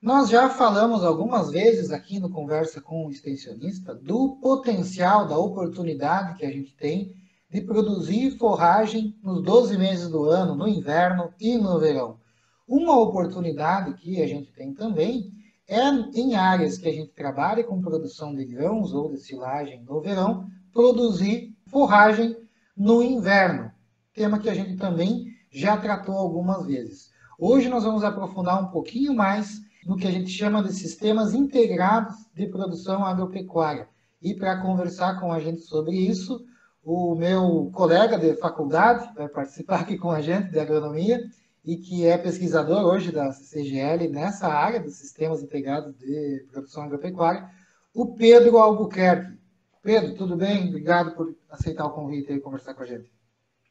Nós já falamos algumas vezes aqui no Conversa com o Extensionista do potencial, da oportunidade que a gente tem de produzir forragem nos 12 meses do ano, no inverno e no verão. Uma oportunidade que a gente tem também é em áreas que a gente trabalha com produção de grãos ou de silagem no verão, produzir forragem no inverno, tema que a gente também já tratou algumas vezes. Hoje nós vamos aprofundar um pouquinho mais no que a gente chama de sistemas integrados de produção agropecuária. E para conversar com a gente sobre isso, o meu colega de faculdade vai participar aqui com a gente de agronomia e que é pesquisador hoje da CGL nessa área dos sistemas integrados de produção agropecuária, o Pedro Albuquerque. Pedro, tudo bem? Obrigado por aceitar o convite e conversar com a gente.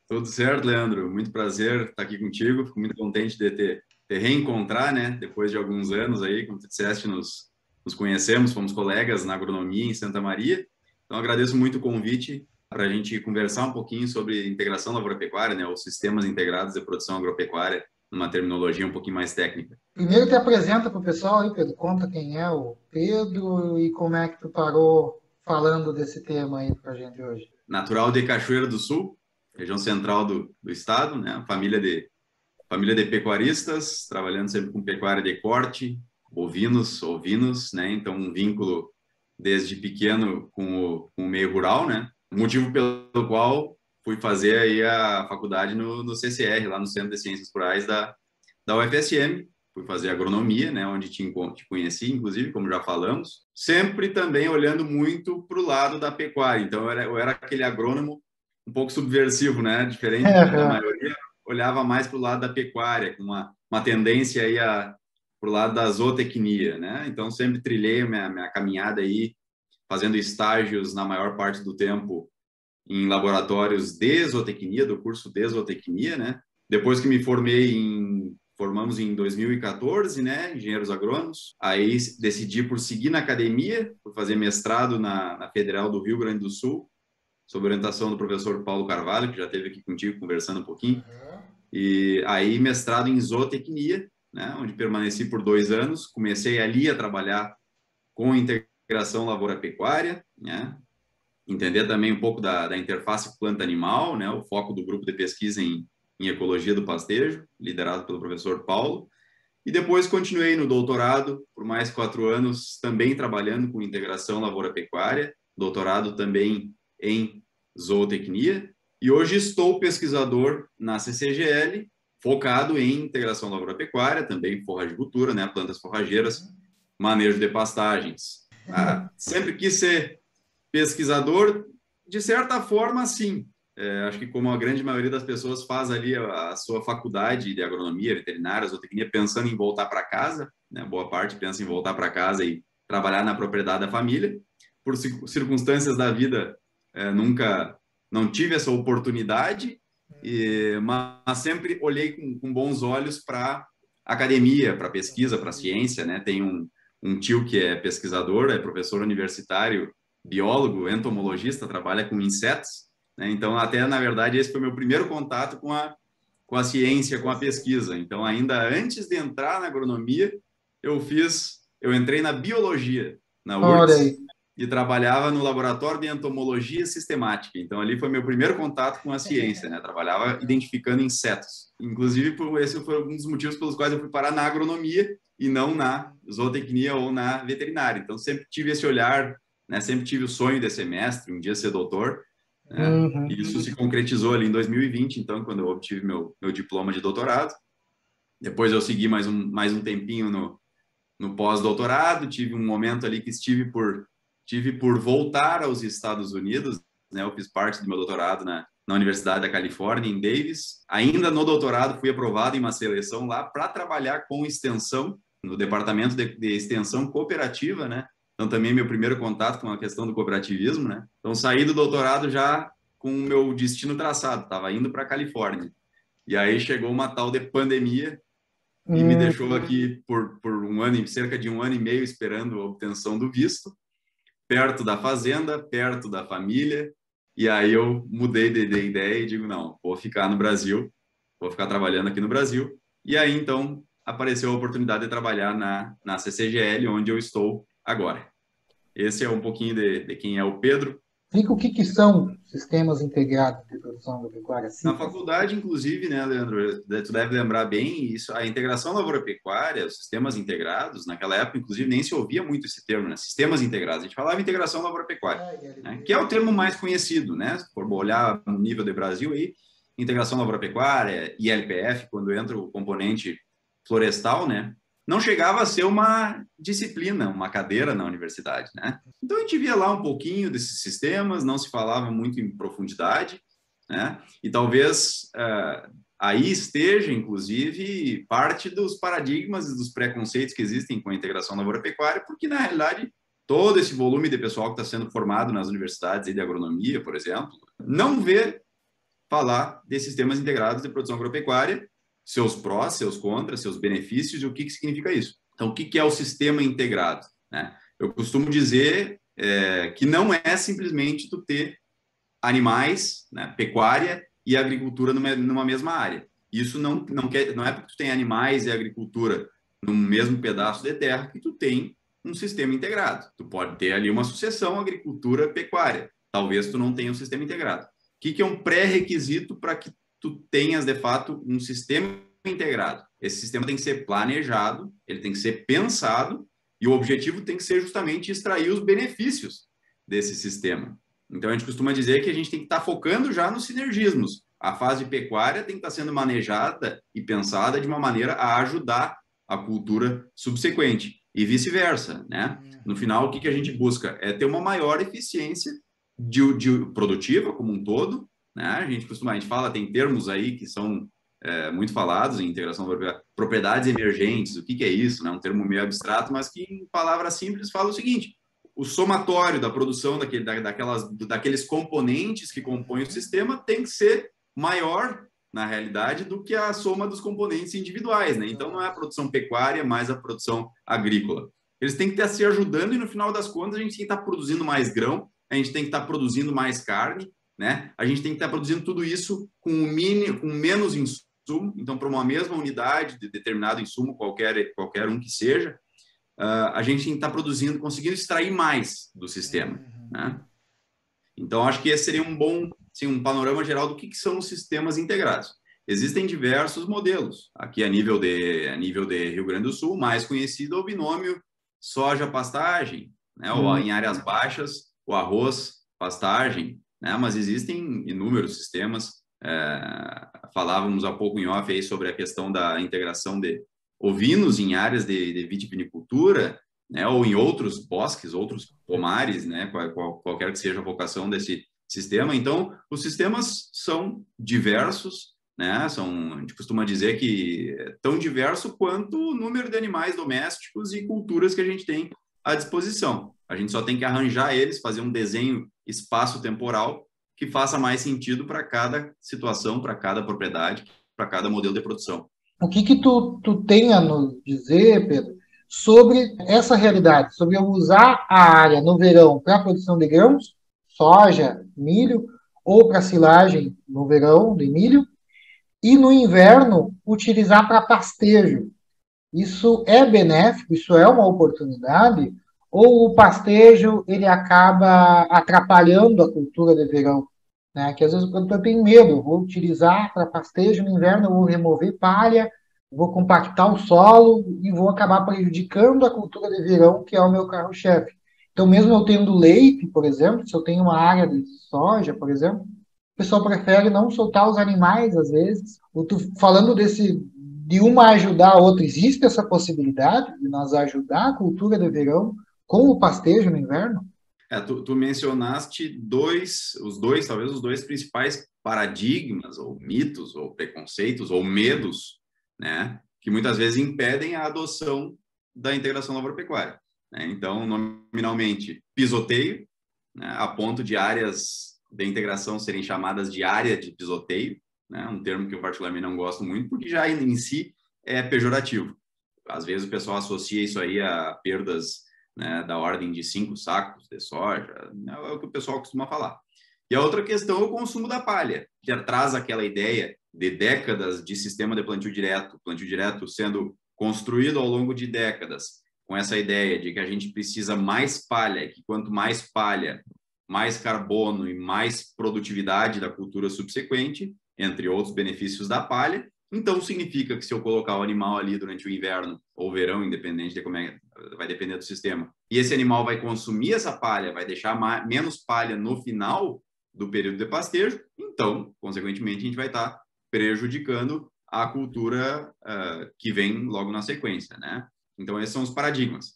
Tudo certo, Leandro. Muito prazer estar aqui contigo. Fico muito contente de te reencontrar, né? Depois de alguns anos aí, como tu disseste, nos conhecemos, fomos colegas na agronomia em Santa Maria. Então, agradeço muito o convite para a gente conversar um pouquinho sobre integração lavoura-pecuária, né? Os sistemas integrados de produção agropecuária, numa terminologia um pouquinho mais técnica. Primeiro te apresenta para o pessoal aí, Pedro. Conta quem é o Pedro e como é que tu parou falando desse tema aí para a gente hoje. Natural de Cachoeira do Sul, região central do estado, né? Família de pecuaristas, trabalhando sempre com pecuária de corte, ovinos, né? Então, um vínculo desde pequeno com o meio rural, né? O motivo pelo qual fui fazer aí a faculdade no CCR, lá no Centro de Ciências Rurais da UFSM. Fui fazer agronomia, né? Onde te conheci, inclusive, como já falamos. Sempre também olhando muito para o lado da pecuária. Então, eu era aquele agrônomo um pouco subversivo, né? Diferente da maioria, olhava mais para o lado da pecuária, com uma tendência aí para o lado da zootecnia, né? Então, sempre trilhei minha caminhada aí, fazendo estágios na maior parte do tempo em laboratórios de zootecnia, do curso de zootecnia, né? Depois que me formamos em 2014, né? Engenheiros agrônomos. Aí decidi por seguir na academia, por fazer mestrado na Federal do Rio Grande do Sul, sob orientação do professor Paulo Carvalho, que já esteve aqui contigo conversando um pouquinho. E aí, mestrado em zootecnia, né, onde permaneci por 2 anos. Comecei ali a trabalhar com integração lavoura-pecuária, né, entender também um pouco da interface planta-animal, né, o foco do grupo de pesquisa em ecologia do pastejo, liderado pelo professor Paulo. E depois continuei no doutorado por mais 4 anos, também trabalhando com integração lavoura-pecuária, doutorado também em zootecnia, e hoje estou pesquisador na CCGL, focado em integração lavoura-pecuária, também forragicultura, né, plantas forrageiras, manejo de pastagens. Sempre quis ser pesquisador, de certa forma, sim. Acho que como a grande maioria das pessoas faz ali a sua faculdade de agronomia, veterinária, zootecnia, pensando em voltar para casa, né? Boa parte pensa em voltar para casa e trabalhar na propriedade da família. Por circunstâncias da vida, nunca não tive essa oportunidade, mas sempre olhei com bons olhos para academia, para pesquisa, para ciência, né? Tem um tio que é pesquisador, é professor universitário, biólogo, entomologista, trabalha com insetos, né? Então, até, na verdade, esse foi meu primeiro contato com a ciência, com a pesquisa. Então, ainda antes de entrar na agronomia, eu entrei na biologia, na Olha URGS, aí. e trabalhava no laboratório de entomologia sistemática. Então, ali foi meu primeiro contato com a ciência, né? Trabalhava identificando insetos. Inclusive, esse foi um dos motivos pelos quais eu fui parar na agronomia e não na zootecnia ou na veterinária. Então, sempre tive esse olhar, né? Sempre tive o sonho de ser mestre, um dia ser doutor, né? E isso se concretizou ali em 2020, então, quando eu obtive meu diploma de doutorado. Depois eu segui mais um tempinho no pós-doutorado, tive um momento ali que tive por voltar aos Estados Unidos, né? Eu fiz parte do meu doutorado na Universidade da Califórnia, em Davis. Ainda no doutorado, fui aprovado em uma seleção lá para trabalhar com extensão, no departamento de extensão cooperativa, né? Então, também meu primeiro contato com a questão do cooperativismo, né? Então, saí do doutorado já com o meu destino traçado, estava indo para a Califórnia. E aí chegou uma tal de pandemia e me deixou aqui por cerca de 1 ano e meio, esperando a obtenção do visto, perto da fazenda, perto da família. E aí eu mudei de ideia e digo, não, vou ficar no Brasil, vou ficar trabalhando aqui no Brasil. E aí, então, apareceu a oportunidade de trabalhar na CCGL, onde eu estou agora. Esse é um pouquinho de quem é o Pedro. Explica o que são sistemas integrados de produção agropecuária. Na faculdade, inclusive, né, Leandro, tu deve lembrar bem isso, a integração lavoura-pecuária, os sistemas integrados, naquela época, inclusive, nem se ouvia muito esse termo, né, sistemas integrados, a gente falava integração lavoura-pecuária, né, que é o termo mais conhecido, né, se for olhar no nível de Brasil aí, integração lavoura-pecuária, ILPF, quando entra o componente florestal, né, não chegava a ser uma disciplina, uma cadeira na universidade, né? Então a gente via lá um pouquinho desses sistemas, não se falava muito em profundidade, né? E talvez aí esteja, inclusive, parte dos paradigmas e dos preconceitos que existem com a integração lavoura-pecuária, porque na realidade todo esse volume de pessoal que está sendo formado nas universidades de agronomia, por exemplo, não vê falar de sistemas integrados de produção agropecuária, seus prós, seus contras, seus benefícios e o que significa isso. Então, o que é o sistema integrado, né? Eu costumo dizer que não é simplesmente tu ter animais, né, pecuária e agricultura numa mesma área. Isso não é porque tu tem animais e agricultura no mesmo pedaço de terra que tu tem um sistema integrado. Tu pode ter ali uma sucessão agricultura-pecuária. Talvez tu não tenha um sistema integrado. O que é um pré-requisito para que tu tenhas, de fato, um sistema integrado? Esse sistema tem que ser planejado, ele tem que ser pensado e o objetivo tem que ser justamente extrair os benefícios desse sistema. Então, a gente costuma dizer que a gente tem que estar focando já nos sinergismos. A fase pecuária tem que estar sendo manejada e pensada de uma maneira a ajudar a cultura subsequente e vice-versa, né? No final, o que a gente busca é ter uma maior eficiência de produtiva como um todo, né? A gente fala, tem termos aí que são muito falados em integração, propriedades emergentes, o que é isso, né? Um termo meio abstrato, mas que em palavras simples fala o seguinte: o somatório da produção daqueles componentes que compõem o sistema tem que ser maior, na realidade, do que a soma dos componentes individuais, né? Então, não é a produção pecuária, mais a produção agrícola. Eles têm que estar se ajudando e, no final das contas, a gente tem que estar produzindo mais grão, a gente tem que estar produzindo mais carne, né? A gente tem que estar produzindo tudo isso com menos insumo. Então, para uma mesma unidade de determinado insumo, qualquer um que seja, a gente tem que estar produzindo, conseguindo extrair mais do sistema, né? Então, acho que esse seria um bom, assim, um panorama geral do que são os sistemas integrados. Existem diversos modelos. Aqui, a nível de Rio Grande do Sul, mais conhecido é o binômio soja-pastagem, né? Ou em áreas baixas, o arroz-pastagem, né? Mas existem inúmeros sistemas. Falávamos há pouco em off aí sobre a questão da integração de ovinos em áreas de vitivinicultura, né, ou em outros bosques, outros pomares, né, qualquer que seja a vocação desse sistema. Então, os sistemas são diversos, né, a gente costuma dizer que é tão diverso quanto o número de animais domésticos e culturas que a gente tem à disposição. A gente só tem que arranjar eles, fazer um desenho espaço-temporal que faça mais sentido para cada situação, para cada propriedade, para cada modelo de produção. O que tu tem a nos dizer, Pedro, sobre essa realidade, sobre eu usar a área no verão para a produção de grãos, soja, milho, ou para silagem no verão de milho, e no inverno utilizar para pastejo? Isso é benéfico? Isso é uma oportunidade? Ou o pastejo ele acaba atrapalhando a cultura de verão? Né? Que às vezes o produtor tem medo, eu vou utilizar para pastejo no inverno, eu vou remover palha, vou compactar o solo e vou acabar prejudicando a cultura de verão, que é o meu carro-chefe. Então, mesmo eu tendo leite, por exemplo, se eu tenho uma área de soja, por exemplo, o pessoal prefere não soltar os animais, às vezes. Falando de uma ajudar a outra, existe essa possibilidade de nós ajudar a cultura de verão com o pastejo no inverno? Tu mencionaste talvez os dois principais paradigmas, ou mitos, ou preconceitos, ou medos, né, que muitas vezes impedem a adoção da integração lavoura-pecuária, né? Então, nominalmente, pisoteio, né, a ponto de áreas de integração serem chamadas de área de pisoteio, né, um termo que eu particularmente não gosto muito, porque já em si é pejorativo. Às vezes o pessoal associa isso aí a perdas, né, da ordem de 5 sacos de soja, né, é o que o pessoal costuma falar. E a outra questão é o consumo da palha, que traz aquela ideia de décadas de sistema de plantio direto sendo construído ao longo de décadas, com essa ideia de que a gente precisa mais palha, que quanto mais palha, mais carbono e mais produtividade da cultura subsequente, entre outros benefícios da palha. Então, significa que se eu colocar o animal ali durante o inverno ou verão, independente de como vai depender do sistema, e esse animal vai consumir essa palha, vai deixar menos palha no final do período de pastejo, então, consequentemente, a gente vai estar prejudicando a cultura que vem logo na sequência, né? Então, esses são os paradigmas.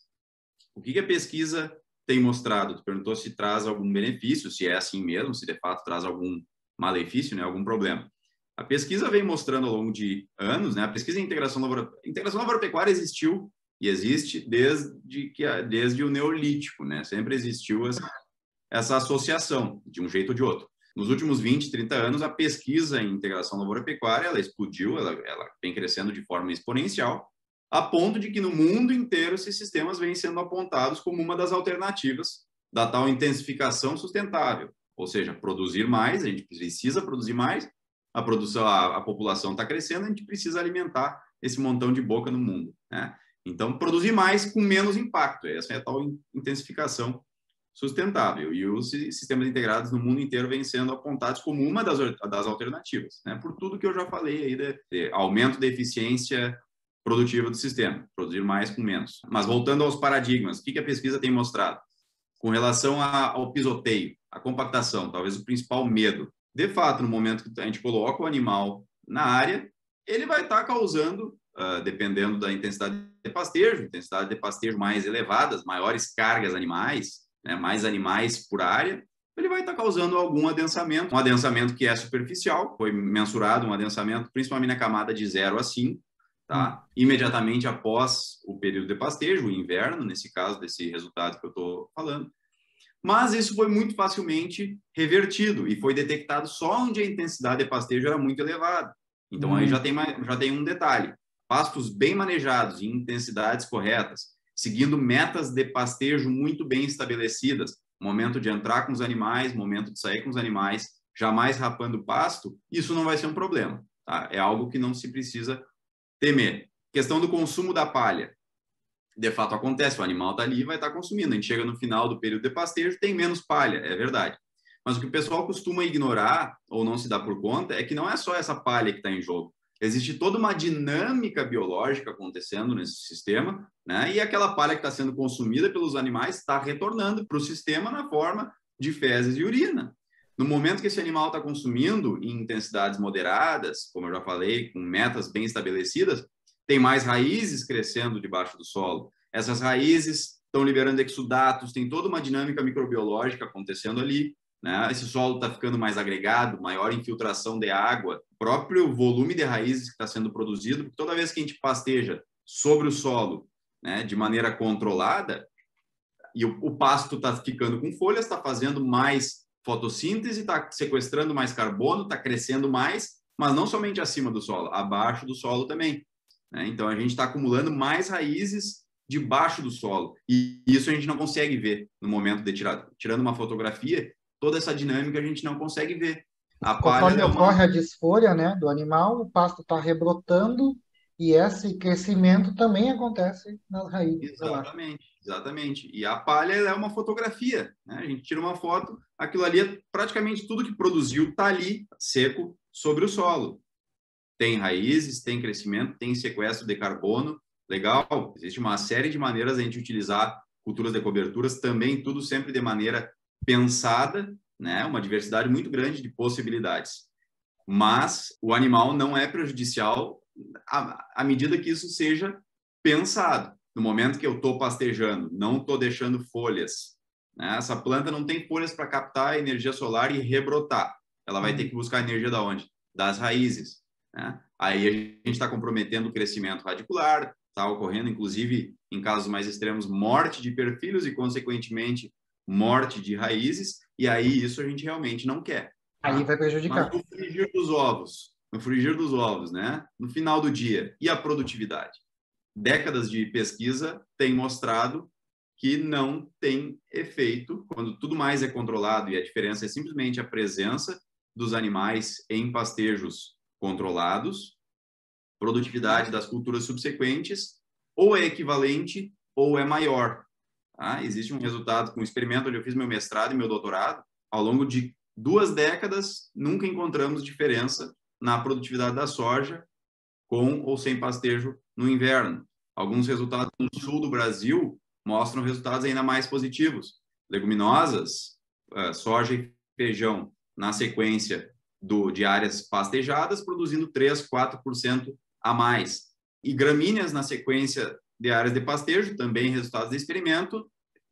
O que a pesquisa tem mostrado? Tu perguntou se traz algum benefício, se é assim mesmo, se de fato traz algum malefício, né, algum problema. A pesquisa vem mostrando ao longo de anos, né, a pesquisa em integração lavoura-pecuária existiu e existe desde o Neolítico, né, sempre existiu essa associação, de um jeito ou de outro. Nos últimos 20, 30 anos, a pesquisa em integração lavoura-pecuária, ela explodiu, ela vem crescendo de forma exponencial, a ponto de que no mundo inteiro esses sistemas vêm sendo apontados como uma das alternativas da tal intensificação sustentável, ou seja, produzir mais, a gente precisa produzir mais, a população está crescendo, a gente precisa alimentar esse montão de boca no mundo, né? Então, produzir mais com menos impacto, essa é a tal intensificação sustentável. E os sistemas integrados no mundo inteiro vêm sendo apontados como uma das alternativas, né? Por tudo que eu já falei aí de aumento da eficiência produtiva do sistema, produzir mais com menos. Mas voltando aos paradigmas, o que a pesquisa tem mostrado? Com relação ao pisoteio, a compactação, talvez o principal medo. De fato, no momento que a gente coloca o animal na área, ele vai estar causando, dependendo da intensidade de pastejo mais elevadas, maiores cargas animais, né, mais animais por área, ele vai estar causando algum adensamento, um adensamento que é superficial, foi mensurado um adensamento principalmente na camada de 0 a 5, tá? Imediatamente após o período de pastejo, o inverno, nesse caso desse resultado que eu estou falando. Mas isso foi muito facilmente revertido e foi detectado só onde a intensidade de pastejo era muito elevada. Então, aí já tem um detalhe. Pastos bem manejados em intensidades corretas, seguindo metas de pastejo muito bem estabelecidas, momento de entrar com os animais, momento de sair com os animais, jamais rapando o pasto, isso não vai ser um problema, tá? É algo que não se precisa temer. Questão do consumo da palha. De fato acontece, o animal está ali e vai estar consumindo. A gente chega no final do período de pastejo, tem menos palha, é verdade. Mas o que o pessoal costuma ignorar ou não se dá por conta é que não é só essa palha que está em jogo. Existe toda uma dinâmica biológica acontecendo nesse sistema, né? E aquela palha que está sendo consumida pelos animais está retornando para o sistema na forma de fezes e urina. No momento que esse animal está consumindo em intensidades moderadas, como eu já falei, com metas bem estabelecidas, tem mais raízes crescendo debaixo do solo. Essas raízes estão liberando exudatos, tem toda uma dinâmica microbiológica acontecendo ali, né? Esse solo está ficando mais agregado, maior infiltração de água, o próprio volume de raízes que está sendo produzido, porque toda vez que a gente pasteja sobre o solo, né, de maneira controlada, e o pasto está ficando com folhas, está fazendo mais fotossíntese, está sequestrando mais carbono, está crescendo mais, mas não somente acima do solo, abaixo do solo também. Então, a gente está acumulando mais raízes debaixo do solo. E isso a gente não consegue ver no momento de tirando uma fotografia, toda essa dinâmica a gente não consegue ver. Conforme ocorre a desfolha, né, do animal, o pasto está rebrotando e esse crescimento também acontece nas raízes. Exatamente. E a palha é uma fotografia, né? A gente tira uma foto, aquilo ali é praticamente tudo que produziu está ali, seco, sobre o solo. Tem raízes, tem crescimento, tem sequestro de carbono, legal. Existe uma série de maneiras de a gente utilizar culturas de coberturas, também tudo sempre de maneira pensada, né? Uma diversidade muito grande de possibilidades. Mas o animal não é prejudicial à medida que isso seja pensado. No momento que eu estou pastejando, não estou deixando folhas, né? Essa planta não tem folhas para captar a energia solar e rebrotar. Ela vai ter que buscar energia da onde? Das raízes. Né? Aí a gente está comprometendo o crescimento radicular, está ocorrendo, inclusive, em casos mais extremos, morte de perfilhos e, consequentemente, morte de raízes, e aí isso a gente realmente não quer. Tá? Aí vai prejudicar. Mas no frigir dos ovos, né? No final do dia, e a produtividade? Décadas de pesquisa têm mostrado que não tem efeito quando tudo mais é controlado e a diferença é simplesmente a presença dos animais em pastejos controlados, produtividade das culturas subsequentes ou é equivalente ou é maior. Tá? Existe um resultado com um experimento onde eu fiz meu mestrado e meu doutorado. Ao longo de 2 décadas, nunca encontramos diferença na produtividade da soja com ou sem pastejo no inverno. Alguns resultados no sul do Brasil mostram resultados ainda mais positivos. Leguminosas, soja e feijão, na sequência de áreas pastejadas, produzindo 3%, 4% a mais. E gramíneas, na sequência de áreas de pastejo, também resultados de experimento,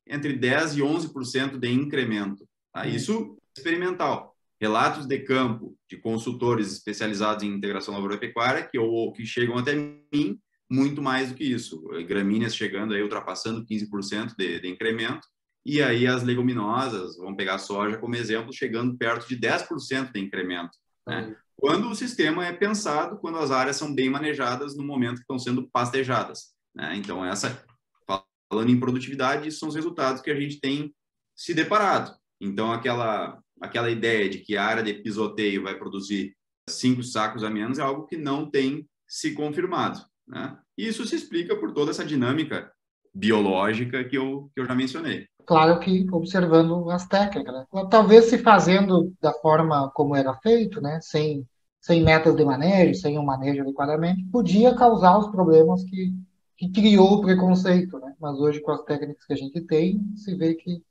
entre 10% e 11% de incremento. Tá? Isso experimental. Relatos de campo de consultores especializados em integração lavoura-pecuária que chegam até mim muito mais do que isso. Gramíneas chegando aí, ultrapassando 15% de incremento, e aí as leguminosas, vamos pegar a soja como exemplo, chegando perto de 10% de incremento, né? Quando o sistema é pensado, quando as áreas são bem manejadas no momento que estão sendo pastejadas, né? Então, falando em produtividade, esses são os resultados que a gente tem se deparado. Então, aquela ideia de que a área de pisoteio vai produzir 5 sacos a menos é algo que não tem se confirmado, né? E isso se explica por toda essa dinâmica biológica que eu já mencionei. Claro que observando as técnicas, né? Talvez se fazendo da forma como era feito, né? Sem método de manejo, sem um manejo adequadamente, podia causar os problemas que criou o preconceito, né? Mas hoje, com as técnicas que a gente tem, se vê que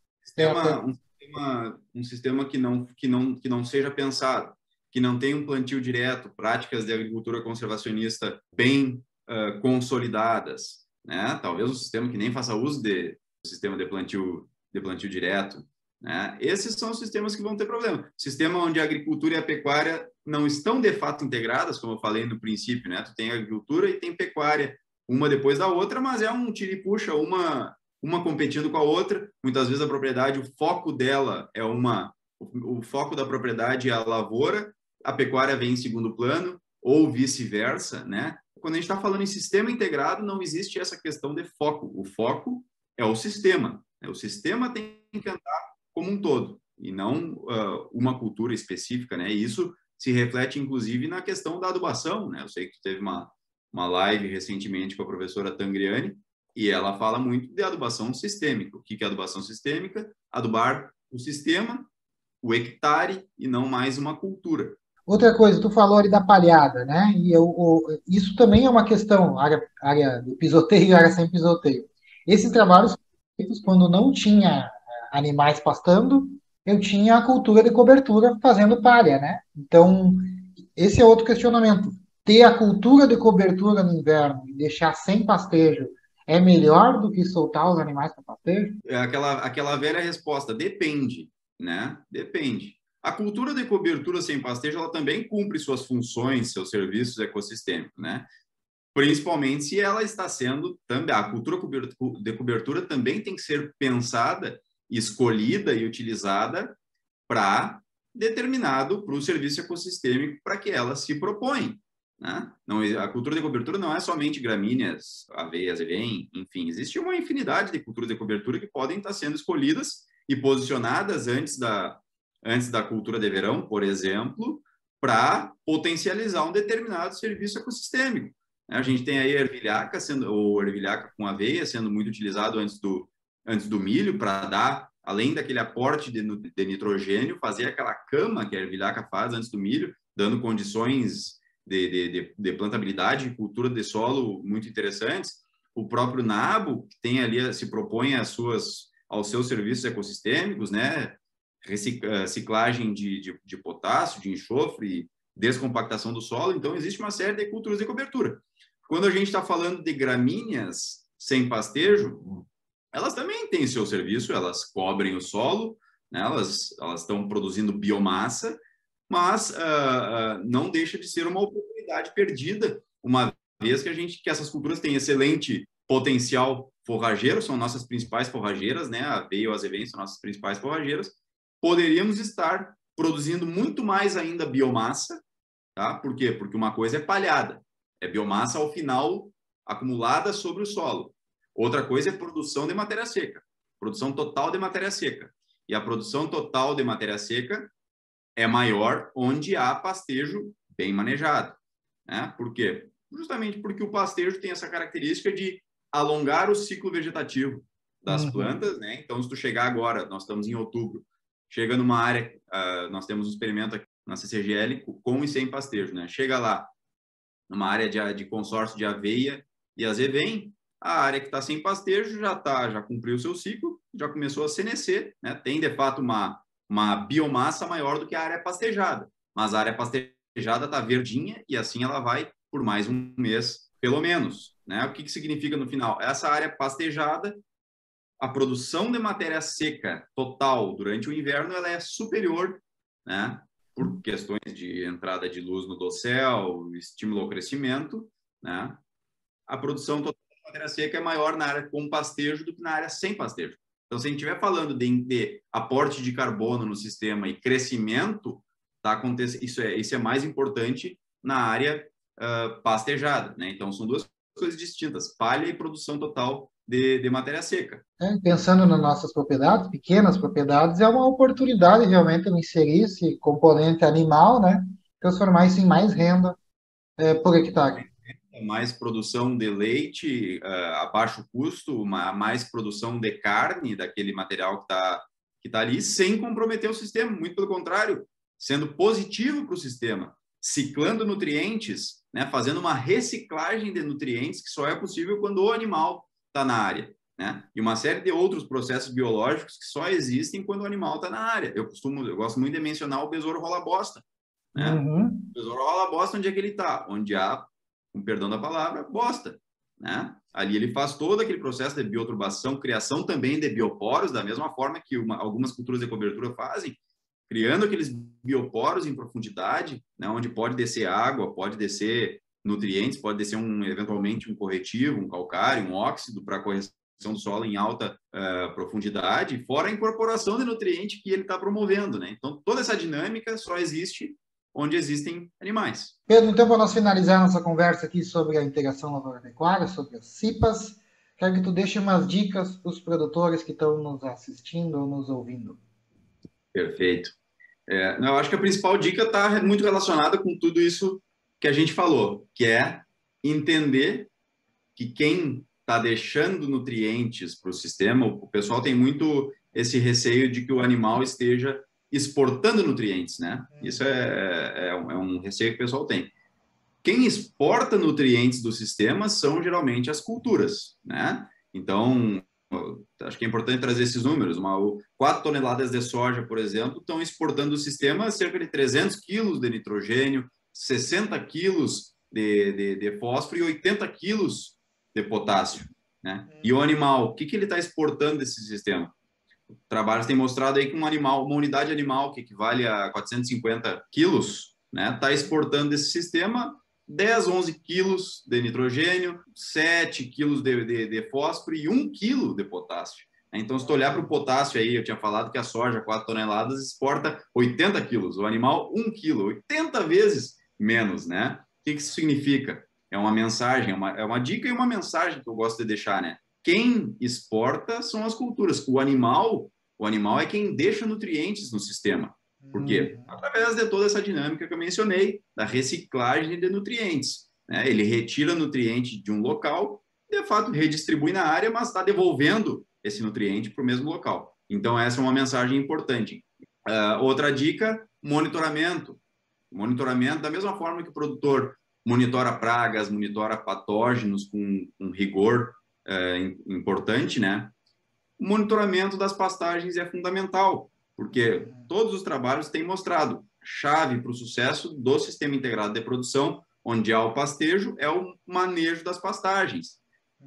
um sistema que não seja pensado, que não tenha um plantio direto, práticas de agricultura conservacionista bem consolidadas, né? Talvez um sistema que nem faça uso do sistema de plantio direto, né? Esses são os sistemas que vão ter problema. Sistema onde a agricultura e a pecuária não estão de fato integradas, como eu falei no princípio, né? Tu tem agricultura e tem pecuária, uma depois da outra, mas é um tira e puxa, uma competindo com a outra. Muitas vezes a propriedade, o foco dela é o foco da propriedade é a lavoura, a pecuária vem em segundo plano, ou vice-versa, né? Quando a gente está falando em sistema integrado, não existe essa questão de foco. O foco é o sistema. O sistema tem que andar como um todo, e não uma cultura específica, né? E isso se reflete, inclusive, na questão da adubação, né? Eu sei que tu teve uma live recentemente com a professora Tangriani, e ela fala muito de adubação sistêmica. O que é adubação sistêmica? Adubar o sistema, o hectare, e não mais uma cultura. Outra coisa, tu falou ali da palhada, né? E isso também é uma questão, área de pisoteio e área sem pisoteio. Esses trabalhos feitos quando não tinha animais pastando, eu tinha a cultura de cobertura fazendo palha, né? Então, esse é outro questionamento. Ter a cultura de cobertura no inverno e deixar sem pastejo é melhor do que soltar os animais para pastejo? É aquela velha resposta, depende, né? Depende. A cultura de cobertura sem pastejo, ela também cumpre suas funções, seus serviços ecossistêmicos, né? Principalmente se ela está sendo também, a cultura de cobertura também tem que ser pensada, escolhida e utilizada para o serviço ecossistêmico para que ela se propõe, né? Não, a cultura de cobertura não é somente gramíneas, aveias, enfim, existe uma infinidade de culturas de cobertura que podem estar sendo escolhidas e posicionadas antes da cultura de verão, por exemplo, para potencializar um determinado serviço ecossistêmico. A gente tem aí a ervilhaca, ervilhaca com aveia sendo muito utilizado antes do milho, para dar, além daquele aporte de nitrogênio, fazer aquela cama que a ervilhaca faz antes do milho, dando condições de plantabilidade e cultura de solo muito interessantes. O próprio nabo, que tem ali, se propõe aos seus serviços ecossistêmicos, né? Reciclagem de potássio, de enxofre, descompactação do solo. Então, existe uma série de culturas de cobertura. Quando a gente está falando de gramíneas sem pastejo, elas também têm seu serviço, elas cobrem o solo, né? Elas estão produzindo biomassa, mas não deixa de ser uma oportunidade perdida, uma vez que essas culturas têm excelente potencial forrageiro, são nossas principais forrageiras, né? A aveia e o azevém são nossas principais forrageiras. Poderíamos estar produzindo muito mais ainda biomassa, tá? Por quê? Porque uma coisa é palhada, é biomassa ao final acumulada sobre o solo. Outra coisa é produção de matéria seca, produção total de matéria seca. E a produção total de matéria seca é maior onde há pastejo bem manejado, né? Por quê? justamente porque o pastejo tem essa característica de alongar o ciclo vegetativo das plantas, né? Então, se tu chegar agora, nós estamos em outubro, chega numa área, nós temos um experimento aqui na CCGL com e sem pastejo, né? Chega lá, numa área de consórcio de aveia e azevém, a área que está sem pastejo já cumpriu o seu ciclo, já começou a senescer, né? Tem, de fato, uma biomassa maior do que a área pastejada, mas a área pastejada está verdinha e assim ela vai por mais um mês, pelo menos, né? O que significa no final? Essa área pastejada, a produção de matéria seca total durante o inverno ela é superior, né? Por questões de entrada de luz no dossel, estímulo ao crescimento, né? A produção total de matéria seca é maior na área com pastejo do que na área sem pastejo. Então, se a gente estiver falando de aporte de carbono no sistema e crescimento, tá acontecendo, isso é mais importante na área pastejada, né? Então, são duas coisas distintas, palha e produção total de matéria seca. Pensando nas nossas propriedades, pequenas propriedades, é uma oportunidade realmente de inserir esse componente animal, né? Transformar isso em mais renda por hectare. Mais produção de leite a baixo custo, mais produção de carne daquele material que tá ali, sem comprometer o sistema, muito pelo contrário, sendo positivo para o sistema, ciclando nutrientes, né, fazendo uma reciclagem de nutrientes que só é possível quando o animal está na área, né? E uma série de outros processos biológicos que só existem quando o animal está na área. Eu gosto muito de mencionar o besouro rola-bosta, né? O besouro rola-bosta, onde é que ele está? Onde há, com perdão da palavra, bosta, né? Ali ele faz todo aquele processo de bioturbação, criação também de bioporos, da mesma forma que algumas culturas de cobertura fazem, criando aqueles bioporos em profundidade, né, onde pode descer água, pode descer nutrientes, pode descer eventualmente um corretivo, um calcário, um óxido para correção do solo em alta profundidade, fora a incorporação de nutriente que ele está promovendo, né? Então, toda essa dinâmica só existe onde existem animais. Pedro, então, para nós finalizar nossa conversa aqui sobre a integração lavoura-pecuária, sobre as CIPAs, quero que tu deixe umas dicas para os produtores que estão nos assistindo ou nos ouvindo. Perfeito. Eu acho que a principal dica está muito relacionada com tudo isso que a gente falou, que é entender que quem está deixando nutrientes para o sistema, o pessoal tem muito esse receio de que o animal esteja exportando nutrientes, né? Isso é um receio que o pessoal tem. Quem exporta nutrientes do sistema são geralmente as culturas, né? Então, acho que é importante trazer esses números. 4 toneladas de soja, por exemplo, estão exportando do sistema cerca de 300 quilos de nitrogênio, 60 quilos de fósforo e 80 quilos de potássio, né? E o animal, o que ele está exportando desse sistema? Trabalhos têm mostrado aí que uma unidade animal que equivale a 450 quilos, né, está exportando desse sistema 10, 11 quilos de nitrogênio, 7 quilos de fósforo e 1 quilo de potássio. Então, se tu olhar para o potássio aí, eu tinha falado que a soja, 4 toneladas, exporta 80 quilos, o animal 1 quilo, 80 vezes menos, né? O que isso significa? É uma mensagem, é uma dica e uma mensagem que eu gosto de deixar, né? Quem exporta são as culturas. O animal é quem deixa nutrientes no sistema. Por quê? Através de toda essa dinâmica que eu mencionei, da reciclagem de nutrientes, né? Ele retira nutriente de um local, de fato redistribui na área, mas está devolvendo esse nutriente para o mesmo local. Então, essa é uma mensagem importante. Outra dica, monitoramento. Monitoramento, da mesma forma que o produtor monitora pragas, monitora patógenos com rigor importante, né? O monitoramento das pastagens é fundamental, porque todos os trabalhos têm mostrado chave para o sucesso do sistema integrado de produção, onde há o pastejo, é o manejo das pastagens.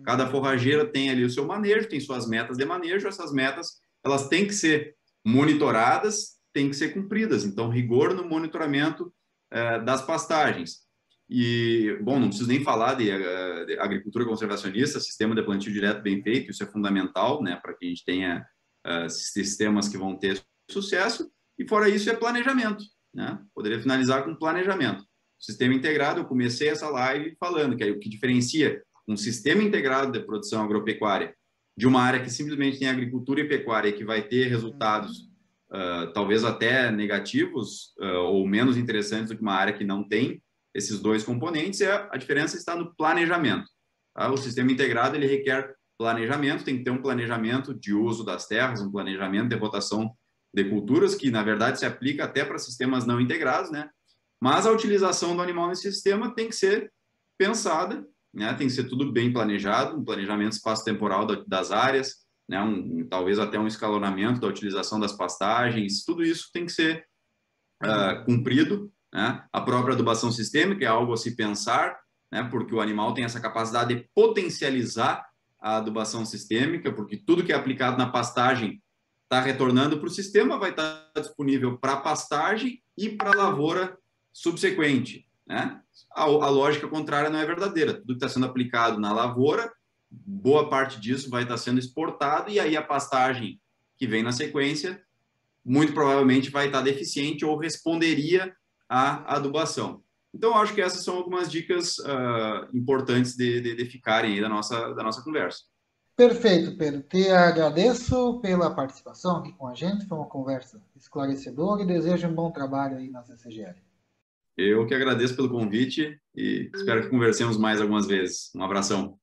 Cada forrageira tem ali o seu manejo, tem suas metas de manejo, essas metas elas têm que ser monitoradas, têm que ser cumpridas. Então, rigor no monitoramento das pastagens. E, bom, não preciso nem falar de agricultura conservacionista, sistema de plantio direto bem feito, isso é fundamental, né, para que a gente tenha sistemas que vão ter sucesso. E fora isso é planejamento, né? Poderia finalizar com planejamento. Sistema integrado, eu comecei essa live falando que é o que diferencia um sistema integrado de produção agropecuária de uma área que simplesmente tem agricultura e pecuária que vai ter resultados talvez até negativos ou menos interessantes do que uma área que não tem, esses dois componentes, a diferença está no planejamento. Tá? O sistema integrado ele requer planejamento, tem que ter um planejamento de uso das terras, um planejamento de rotação de culturas, que na verdade se aplica até para sistemas não integrados, né? Mas a utilização do animal nesse sistema tem que ser pensada, né? Tem que ser tudo bem planejado, um planejamento espaço-temporal das áreas, né? Talvez até um escalonamento da utilização das pastagens, tudo isso tem que ser cumprido, né? A própria adubação sistêmica é algo a se pensar, né? Porque o animal tem essa capacidade de potencializar a adubação sistêmica, porque tudo que é aplicado na pastagem está retornando para o sistema, vai estar disponível para a pastagem e para a lavoura subsequente, né? A lógica contrária não é verdadeira. Tudo que está sendo aplicado na lavoura, boa parte disso vai estar sendo exportado, e aí a pastagem que vem na sequência muito provavelmente vai estar deficiente ou responderia à adubação. Então, acho que essas são algumas dicas importantes de ficarem aí da nossa conversa. Perfeito, Pedro. Te agradeço pela participação aqui com a gente. Foi uma conversa esclarecedora e desejo um bom trabalho aí na CCGL. Eu que agradeço pelo convite e espero que conversemos mais algumas vezes. Um abração.